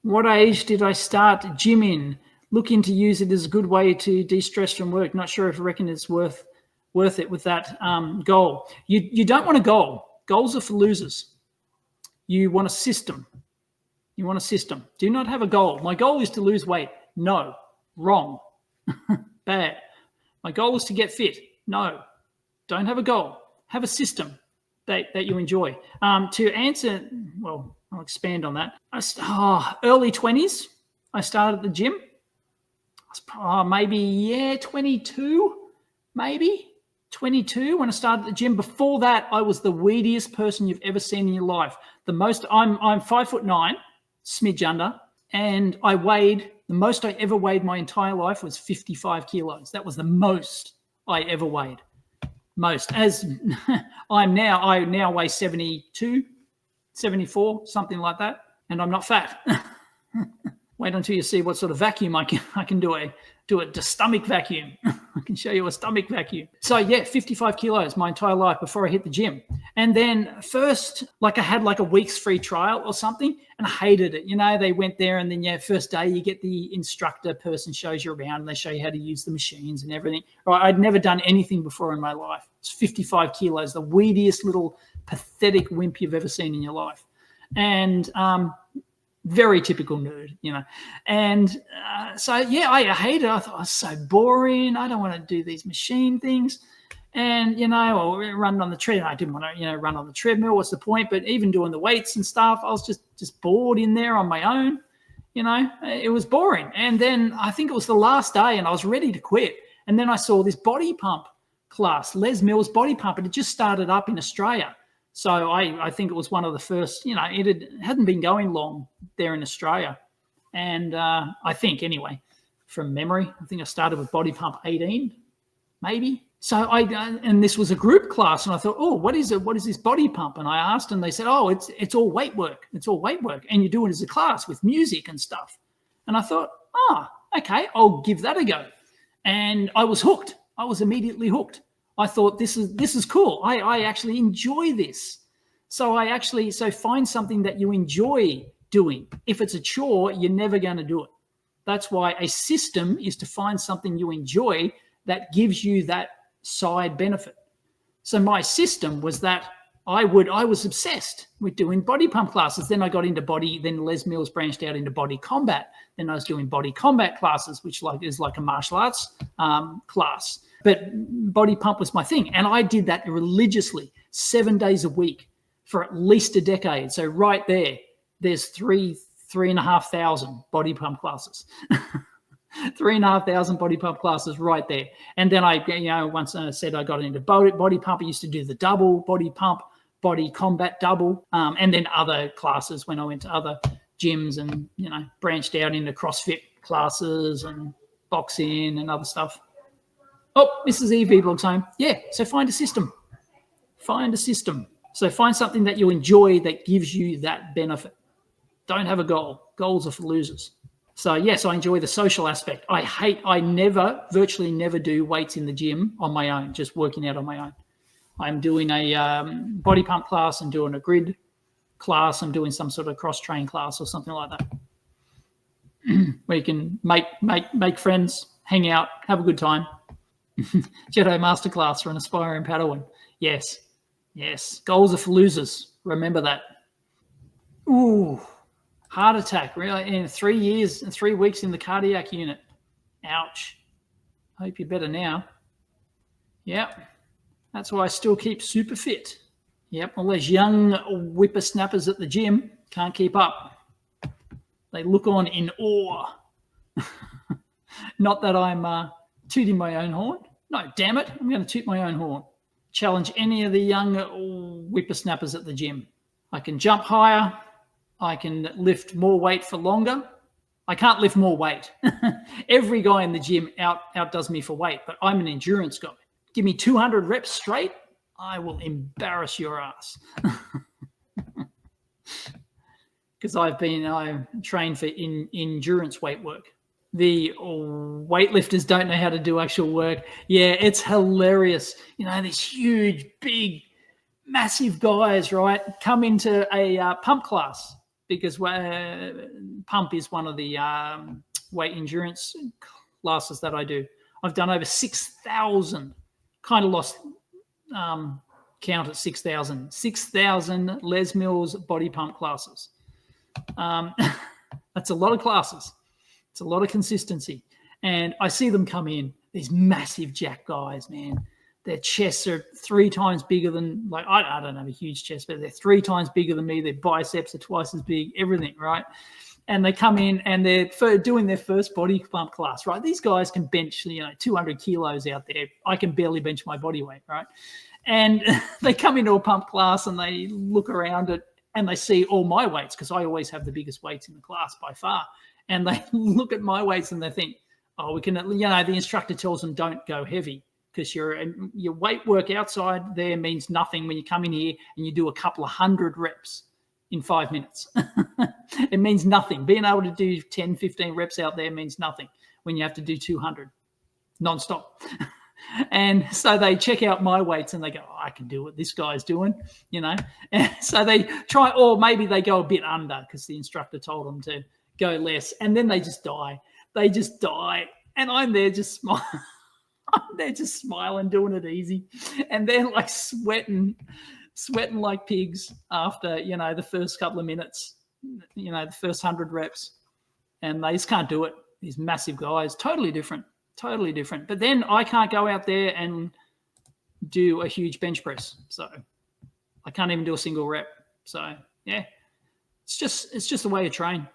What age did I start gymming? Looking to use it as a good way to de-stress from work. Not sure if I reckon it's worth it with that goal. You don't want a goal. Goals are for losers. You want a system. You want a system. Do not have a goal. My goal is to lose weight. No. Wrong. Bad. My goal is to get fit. No. Don't have a goal. Have a system that you enjoy. To answer, well, I'll expand on that. Early 20s, I started at the gym. Maybe 22, maybe 22 when I started at the gym. Before that, I was the weediest person you've ever seen in your life. I'm 5'9", smidge under, and the most I ever weighed my entire life was 55 kilos. That was the most I ever weighed. Most. As I now weigh 72, 74, something like that, and I'm not fat. Wait until you see what sort of vacuum I can do a stomach vacuum. I can show you a stomach vacuum. So 55 kilos my entire life before I hit the gym. And then first, I had a week's free trial or something, and I hated it. They went there, and then first day you get the instructor person shows you around, and they show you how to use the machines and everything. Right, I'd never done anything before in my life. It's 55 kilos, the weediest little pathetic wimp you've ever seen in your life. And very typical nerd, And I hated it. I thought it was so boring. I don't want to do these machine things. And, or run on the treadmill. I didn't want to, run on the treadmill. What's the point? But even doing the weights and stuff, I was just bored in there on my own. It was boring. And then I think it was the last day and I was ready to quit. And then I saw this body pump class, Les Mills Bodypump, and it just started up in Australia. So I think it was one of the first, it hadn't been going long there in Australia. And I think anyway, from memory, I think I started with Body Pump 18, maybe. So and this was a group class, and I thought, oh, what is it? What is this body pump? And I asked, and they said, oh, it's all weight work. It's all weight work. And you do it as a class with music and stuff. And I thought, okay, I'll give that a go. And I was hooked. I was immediately hooked. I thought this is cool. I actually enjoy this. So find something that you enjoy doing. If it's a chore, you're never going to do it. That's why a system is to find something you enjoy that gives you that side benefit. So my system was that I was obsessed with doing body pump classes. Then I got into then Les Mills branched out into body combat. Then I was doing body combat classes, which is like a martial arts class. But body pump was my thing. And I did that religiously, 7 days a week for at least a decade. So right there's 3,500 body pump classes. 3,500 body pump classes right there. And then once I said I got into body pump, I used to do the double body pump, body combat double, and then other classes when I went to other gyms and, branched out into CrossFit classes and boxing and other stuff. Oh, Mrs. EV blogs home. Yeah, so find a system. Find a system. So find something that you enjoy that gives you that benefit. Don't have a goal. Goals are for losers. So yes, I enjoy the social aspect. I virtually never do weights in the gym on my own, just working out on my own. I'm doing a body pump class, I'm doing a grid class, I'm doing some sort of cross-train class or something like that. Where you can make friends, hang out, have a good time. Jedi Masterclass for an aspiring Padawan. Yes. Goals are for losers. Remember that. Ooh. Heart attack, really, in 3 years and 3 weeks in the cardiac unit. Ouch. Hope you're better now. Yep. That's why I still keep super fit. Yep. All those young whippersnappers at the gym can't keep up. They look on in awe. Not that I'm tooting my own horn. No, damn it. I'm going to toot my own horn. Challenge any of the young whippersnappers at the gym. I can jump higher. I can lift more weight for longer. I can't lift more weight. Every guy in the gym outdoes me for weight, but I'm an endurance guy. Give me 200 reps straight, I will embarrass your ass. Because I've trained for endurance weight work. The weightlifters don't know how to do actual work. Yeah, it's hilarious. These huge, big, massive guys, right, come into a pump class because pump is one of the weight endurance classes that I do. I've done over 6,000, kind of lost count at 6,000 Les Mills body pump classes. That's a lot of classes. It's a lot of consistency. And I see them come in, these massive jack guys, man. Their chests are 3 times bigger than, like, I don't have a huge chest, but they're 3 times bigger than me. Their biceps are twice as big, everything, right? And they come in and they're doing their first body pump class, right? These guys can bench, 200 kilos out there. I can barely bench my body weight, right? And they come into a pump class and they look around it and they see all my weights, because I always have the biggest weights in the class by far. And they look at my weights and they think, oh, we can, the instructor tells them don't go heavy, because your weight work outside there means nothing when you come in here and you do a couple of 100 reps in 5 minutes. It means nothing. Being able to do 10, 15 reps out there means nothing when you have to do 200 nonstop. And so they check out my weights and they go, oh, I can do what this guy's doing, And so they try, or maybe they go a bit under because the instructor told them to go less. And then they just die. They just die. And I'm there just smiling. They're just smiling, doing it easy. And they're like sweating like pigs after, the first couple of minutes, the first 100 reps. And they just can't do it. These massive guys, totally different. But then I can't go out there and do a huge bench press. So I can't even do a single rep. So, yeah, it's just the way you train.